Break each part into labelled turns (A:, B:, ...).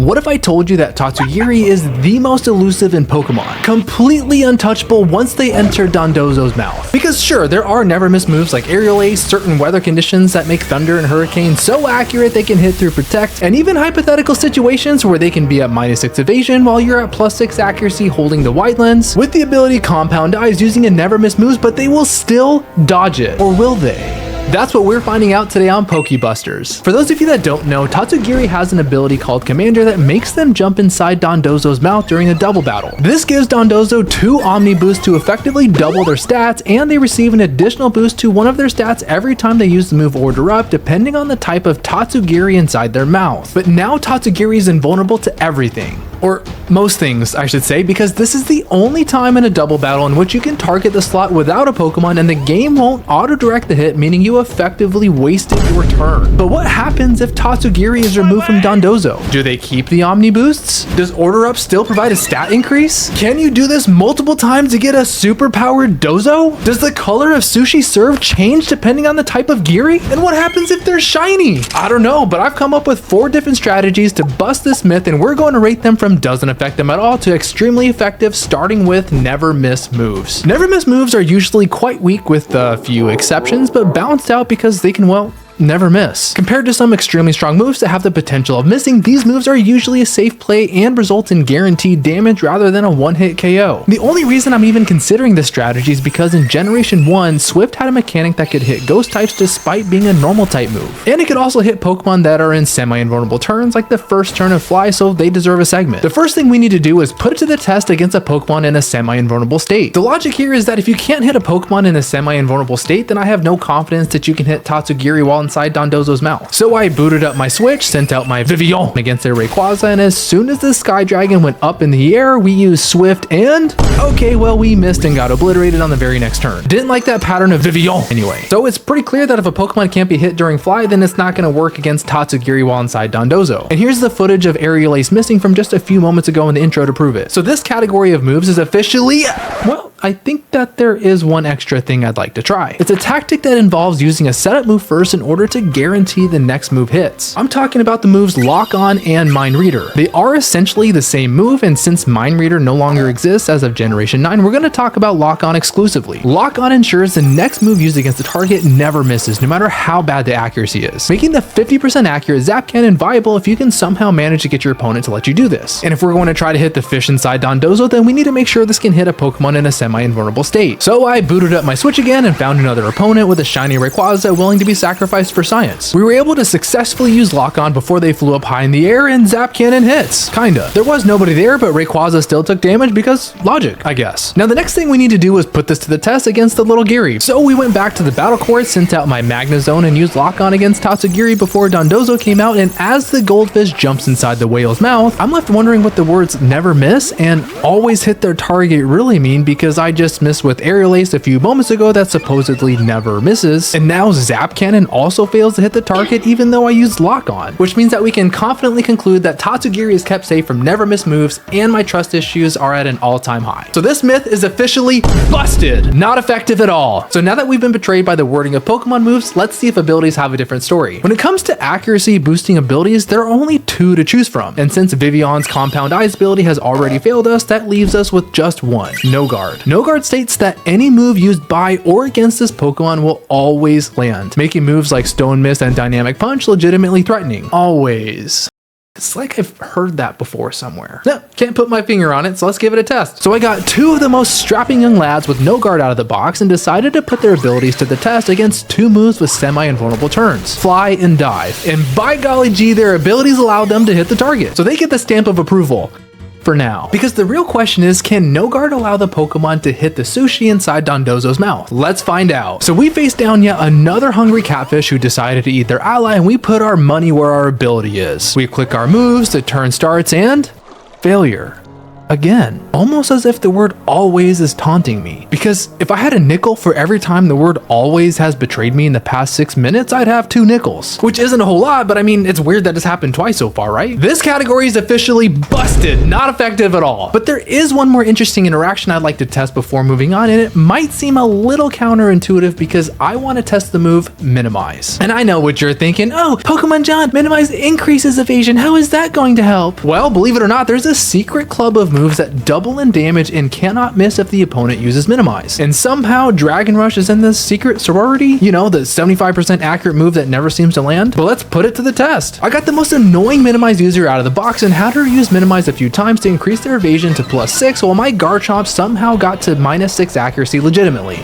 A: What if I told you that Tatsugiri is the most elusive in Pokemon? Completely untouchable once they enter Dondozo's mouth. Because sure, there are never miss moves like Aerial Ace, certain weather conditions that make Thunder and Hurricane so accurate they can hit through Protect, and even hypothetical situations where they can be at -6 evasion while you're at +6 accuracy holding the Wide Lens, with the ability Compound Eyes using a never miss moves, but they will still dodge it. Or will they? That's what we're finding out today on PokéBusters. For those of you that don't know, Tatsugiri has an ability called Commander that makes them jump inside Dondozo's mouth during a double battle. This gives Dondozo 2 Omni boosts to effectively double their stats, and they receive an additional boost to one of their stats every time they use the move Order Up, depending on the type of Tatsugiri inside their mouth. But now Tatsugiri is invulnerable to everything. Or most things, I should say, because this is the only time in a double battle in which you can target the slot without a Pokemon and the game won't auto-direct the hit, meaning you effectively wasted your turn. But what happens if Tatsugiri is removed from Dondozo? Do they keep the Omni boosts? Does Order Up still provide a stat increase? Can you do this multiple times to get a super-powered Dozo? Does the color of Sushi Serve change depending on the type of Giri? And what happens if they're shiny? I don't know, but I've come up with 4 different strategies to bust this myth, and we're going to rate them from doesn't affect them at all to extremely effective, starting with never miss moves. Never miss moves are usually quite weak with a few exceptions, but balanced out because they can, well, never miss. Compared to some extremely strong moves that have the potential of missing, these moves are usually a safe play and result in guaranteed damage rather than a one-hit KO. The only reason I'm even considering this strategy is because in Generation 1, Swift had a mechanic that could hit ghost types despite being a normal type move. And it could also hit Pokemon that are in semi-invulnerable turns like the first turn of Fly, so they deserve a segment. The first thing we need to do is put it to the test against a Pokemon in a semi-invulnerable state. The logic here is that if you can't hit a Pokemon in a semi-invulnerable state, then I have no confidence that you can hit Tatsugiri while inside Dondozo's mouth. So I booted up my Switch, sent out my Vivillon against their Rayquaza, and as soon as the Sky Dragon went up in the air, we used Swift and... okay, well, we missed and got obliterated on the very next turn. Didn't like that pattern of Vivillon anyway. So it's pretty clear that if a Pokemon can't be hit during Fly, then it's not going to work against Tatsugiri while inside Dondozo. And here's the footage of Aerial Ace missing from just a few moments ago in the intro to prove it. So this category of moves is officially... well, I think that there is one extra thing I'd like to try. It's a tactic that involves using a setup move first in order to guarantee the next move hits. I'm talking about the moves Lock On and Mind Reader. They are essentially the same move, and since Mind Reader no longer exists as of Generation 9, we're going to talk about Lock On exclusively. Lock On ensures the next move used against the target never misses, no matter how bad the accuracy is, making the 50% accurate Zap Cannon viable if you can somehow manage to get your opponent to let you do this. And if we're going to try to hit the fish inside Dondozo, then we need to make sure this can hit a Pokemon in a semi-invulnerable state. So I booted up my Switch again and found another opponent with a shiny Rayquaza willing to be sacrificed for science. We were able to successfully use Lock On before they flew up high in the air and Zap Cannon hits. Kinda. There was nobody there, but Rayquaza still took damage because logic, I guess. Now the next thing we need to do is put this to the test against the little Giri. So we went back to the battle court, sent out my Magnezone and used Lock On against Tatsugiri before Dondozo came out, and as the goldfish jumps inside the whale's mouth, I'm left wondering what the words never miss and always hit their target really mean, because I just missed with Aerial Ace a few moments ago that supposedly never misses, and now Zap Cannon also fails to hit the target even though I used Lock On, which means that we can confidently conclude that Tatsugiri is kept safe from never miss moves and my trust issues are at an all-time high. So this myth is officially busted, not effective at all. So now that we've been betrayed by the wording of Pokemon moves, let's see if abilities have a different story. When it comes to accuracy boosting abilities, there are only 2 to choose from, and since Vivillon's Compound Eyes ability has already failed us, that leaves us with just one, No Guard. No Guard states that any move used by or against this Pokemon will always land, making moves like Stone Mist and Dynamic Punch legitimately threatening. Always. It's like I've heard that before somewhere. No, can't put my finger on it, so let's give it a test. So I got 2 of the most strapping young lads with No Guard out of the box and decided to put their abilities to the test against 2 moves with semi-invulnerable turns, Fly and Dive. And by golly gee, their abilities allowed them to hit the target, so they get the stamp of approval. For now. Because the real question is, can No Guard allow the Pokemon to hit the sushi inside Dondozo's mouth? Let's find out. So we faced down yet another hungry catfish who decided to eat their ally, and we put our money where our ability is. We click our moves, the turn starts, and failure. again, almost as if the word always is taunting me. Because if I had a nickel for every time the word always has betrayed me in the past 6 minutes, I'd have 2 nickels. Which isn't a whole lot, but I mean, it's weird that it's happened twice so far, right? This category is officially busted, not effective at all. But there is one more interesting interaction I'd like to test before moving on, and it might seem a little counterintuitive because I want to test the move minimize. And I know what you're thinking, oh, Pokemon John, minimize increases evasion, how is that going to help? Well, believe it or not, there's a secret club of moves that double in damage and cannot miss if the opponent uses minimize. And somehow Dragon Rush is in this secret sorority, you know, the 75% accurate move that never seems to land. But let's put it to the test. I got the most annoying minimize user out of the box and had her use minimize a few times to increase their evasion to +6 while my Garchomp somehow got to -6 accuracy legitimately.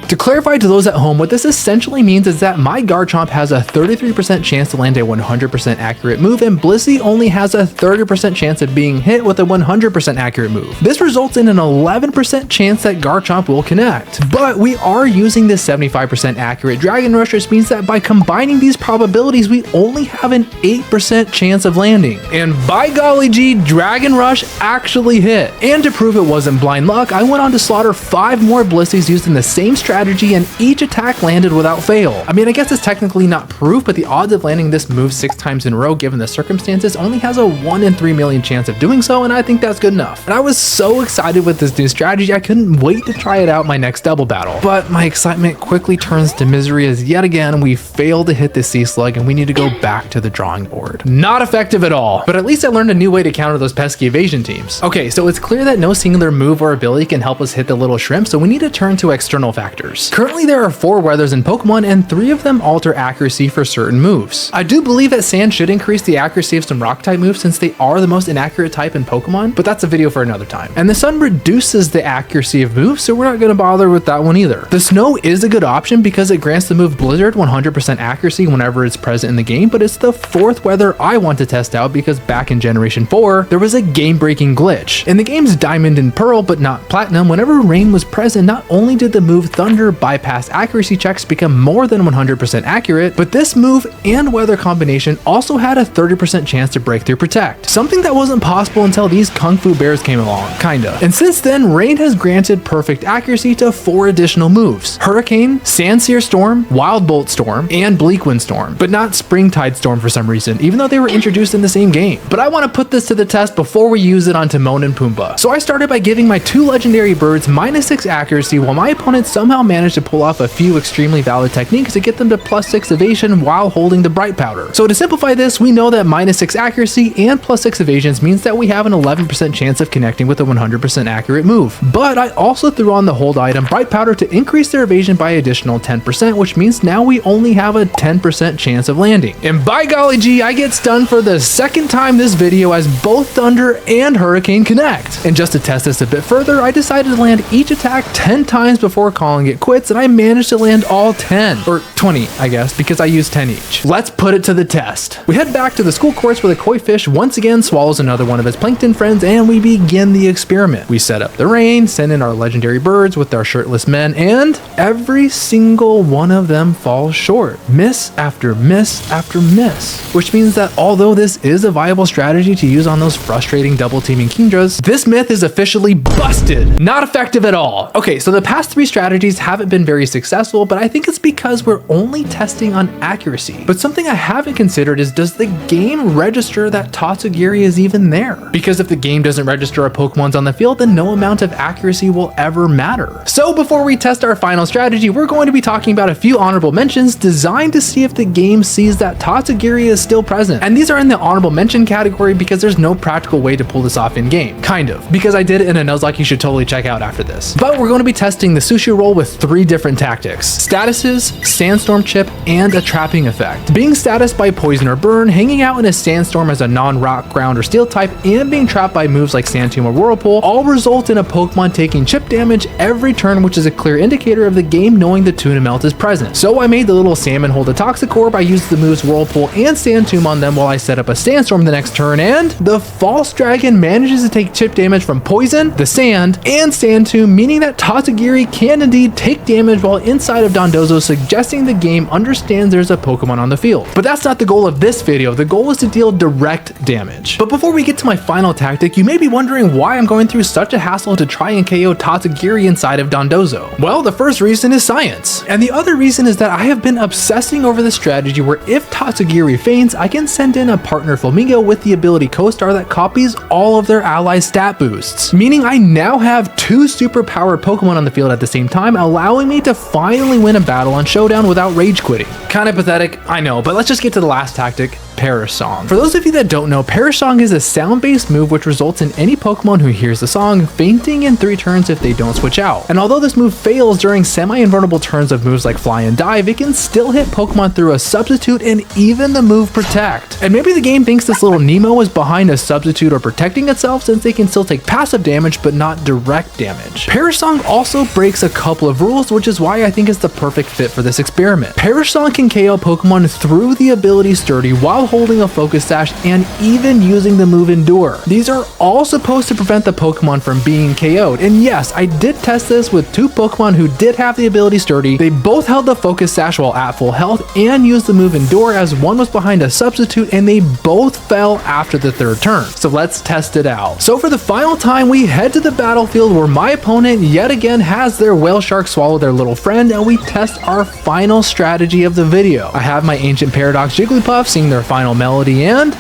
A: To clarify to those at home, what this essentially means is that my Garchomp has a 33% chance to land a 100% accurate move, and Blissey only has a 30% chance of being hit with a 100% accurate move. This results in an 11% chance that Garchomp will connect. But we are using this 75% accurate Dragon Rush, which means that by combining these probabilities, we only have an 8% chance of landing. And by golly gee, Dragon Rush actually hit. And to prove it wasn't blind luck, I went on to slaughter 5 more Blisseys using the same strategy, and each attack landed without fail. I mean, I guess it's technically not proof, but the odds of landing this move 6 times in a row given the circumstances only has a 1 in 3 million chance of doing so, and I think that's good enough. And I was so excited with this new strategy, I couldn't wait to try it out my next double battle. But my excitement quickly turns to misery as yet again we fail to hit the sea slug and we need to go back to the drawing board. Not effective at all, but at least I learned a new way to counter those pesky evasion teams. Okay, so it's clear that no singular move or ability can help us hit the little shrimp, so we need to turn to external factors. Currently there are 4 weathers in Pokemon and 3 of them alter accuracy for certain moves. I do believe that sand should increase the accuracy of some rock type moves since they are the most inaccurate type in Pokemon, but that's a video for another time. And the sun reduces the accuracy of moves, so we're not going to bother with that one either. The snow is a good option because it grants the move Blizzard 100% accuracy whenever it's present in the game, but it's the 4th weather I want to test out because back in Generation 4, there was a game-breaking glitch. In the game's Diamond and Pearl, but not Platinum, whenever rain was present, not only did the move Thunder bypass accuracy checks become more than 100% accurate, but this move and weather combination also had a 30% chance to break through Protect. Something that wasn't possible until these Kung Fu Bears came along, kinda. And since then, rain has granted perfect accuracy to 4 additional moves: Hurricane, Sandsear Storm, Wild Bolt Storm, and Bleak Wind Storm, but not Springtide Storm for some reason, even though they were introduced in the same game. But I want to put this to the test before we use it on Timon and Pumbaa. So I started by giving my 2 legendary birds -6 accuracy while my opponent somehow managed to pull off a few extremely valid techniques to get them to +6 evasion while holding the bright powder. So to simplify this, we know that -6 accuracy and +6 evasions means that we have an 11% chance of connecting with a 100% accurate move. But I also threw on the hold item bright powder to increase their evasion by additional 10%, which means now we only have a 10% chance of landing. And by golly gee, I get stunned for the 2nd time this video as both Thunder and Hurricane connect. And just to test this a bit further, I decided to land each attack 10 times before calling it quits, and I managed to land all 10, or 20, I guess, because I used 10 each. Let's put it to the test. We head back to the school course where the koi fish once again swallows another one of his plankton friends, and we begin the experiment. We set up the rain, send in our legendary birds with our shirtless men, and every single one of them falls short. Miss after miss after miss. Which means that although this is a viable strategy to use on those frustrating double teaming Kingdras, this myth is officially busted. Not effective at all. Okay, so the past 3 strategies haven't been very successful, but I think it's because we're only testing on accuracy. But something I haven't considered is, does the game register that Tatsugiri is even there? Because if the game doesn't register a Pokemon's on the field, then no amount of accuracy will ever matter. So before we test our final strategy, we're going to be talking about a few honorable mentions designed to see if the game sees that Tatsugiri is still present. And these are in the honorable mention category because there's no practical way to pull this off in game. Kind of. Because I did it in a Nuzlocke you should totally check out after this. But we're going to be testing the sushi roll with 3 different tactics: statuses, sandstorm chip, and a trapping effect. Being status by poison or burn, hanging out in a sandstorm as a non-rock, ground, or steel type, and being trapped by moves like Sand Tomb or Whirlpool all result in a Pokemon taking chip damage every turn, which is a clear indicator of the game knowing the Tuna Melt is present. So I made the little salmon hold a Toxicroak by using the moves Whirlpool and Sand Tomb on them while I set up a Sandstorm the next turn, and the False Dragon manages to take chip damage from Poison, the Sand, and Sand Tomb, meaning that Tatsugiri can indeed take damage while inside of Dondozo, suggesting the game understands there's a Pokemon on the field. But that's not the goal of this video. The goal is to deal direct damage. But before we get to my final tactic, you may be wondering why I'm going through such a hassle to try and KO Tatsugiri inside of Dondozo. Well, the first reason is science. And the other reason is that I have been obsessing over the strategy where if Tatsugiri faints, I can send in a partner Flamingo with the ability Co-Star that copies all of their allies' stat boosts. Meaning I now have two super powered Pokemon on the field at the same time, allowing me to finally win a battle on Showdown without rage quitting. Kinda pathetic, I know, but let's just get to the last tactic. Perish Song. For those of you that don't know, Perish Song is a sound-based move which results in any Pokemon who hears the song fainting in 3 turns if they don't switch out. And although this move fails during semi-invulnerable turns of moves like Fly and Dive, it can still hit Pokemon through a substitute and even the move Protect. And maybe the game thinks this little Nemo is behind a substitute or protecting itself since they can still take passive damage but not direct damage. Perish Song also breaks a couple of rules, which is why I think it's the perfect fit for this experiment. Perish Song can KO Pokemon through the ability Sturdy while holding a Focus Sash and even using the move Endure. These are all supposed to prevent the Pokemon from being KO'd. And yes, I did test this with 2 Pokemon who did have the ability Sturdy. They both held the Focus Sash while at full health and used the move Endure, as one was behind a substitute and they both fell after the 3rd turn. So let's test it out. So for the final time, we head to the battlefield where my opponent yet again has their whale shark swallow their little friend, and we test our final strategy of the video. I have my Ancient Paradox Jigglypuff sing their final melody, and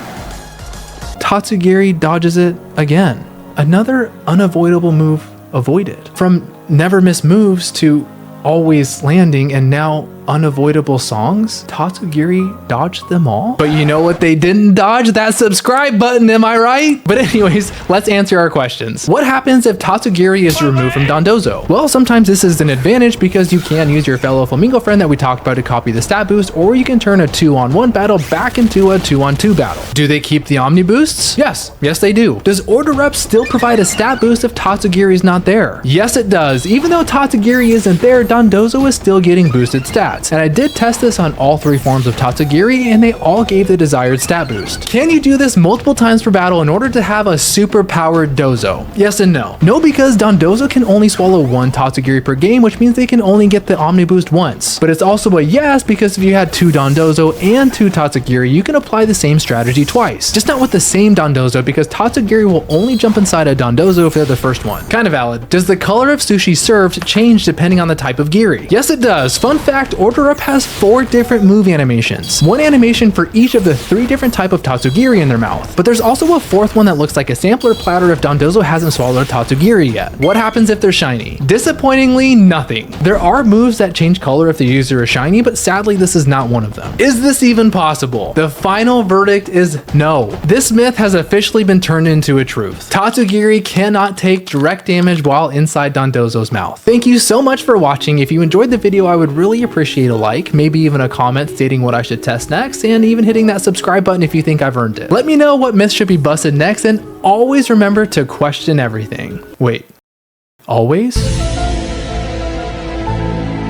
A: Tatsugiri dodges it again. Another unavoidable move avoided. From never miss moves to always landing and now unavoidable songs, Tatsugiri dodged them all. But you know what they didn't dodge? That subscribe button, am I right? But anyways, let's answer our questions. What happens if Tatsugiri is removed from Dondozo? Well, sometimes this is an advantage because you can use your fellow Flamingo friend that we talked about to copy the stat boost, or you can turn a 2-on-1 battle back into a 2-on-2 battle. Do they keep the Omni boosts? Yes, they do. Does Order Rep still provide a stat boost if Tatsugiri is not there? Yes, it does. Even though Tatsugiri isn't there, Dondozo is still getting boosted stats. And I did test this on all 3 forms of Tatsugiri and they all gave the desired stat boost. Can you do this multiple times per battle in order to have a super powered Dozo? Yes and no. No, because Dondozo can only swallow 1 Tatsugiri per game, which means they can only get the Omni boost once. But it's also a yes because if you had 2 Dondozo and 2 Tatsugiri, you can apply the same strategy twice. Just not with the same Dondozo, because Tatsugiri will only jump inside a Dondozo if they're the first one. Kind of valid. Does the color of sushi served change depending on the type of Giri? Yes, it does. Fun fact, Order Up has 4 different move animations. 1 animation for each of the 3 different type of Tatsugiri in their mouth. But there's also a 4th one that looks like a sampler platter if Dondozo hasn't swallowed Tatsugiri yet. What happens if they're shiny? Disappointingly, nothing. There are moves that change color if the user is shiny, but sadly this is not one of them. Is this even possible? The final verdict is no. This myth has officially been turned into a truth. Tatsugiri cannot take direct damage while inside Dondozo's mouth. Thank you so much for watching. If you enjoyed the video, I would really appreciate a like, maybe even a comment stating what I should test next, and even hitting that subscribe button if you think I've earned it. Let me know what myths should be busted next, and always remember to question everything. Wait, always?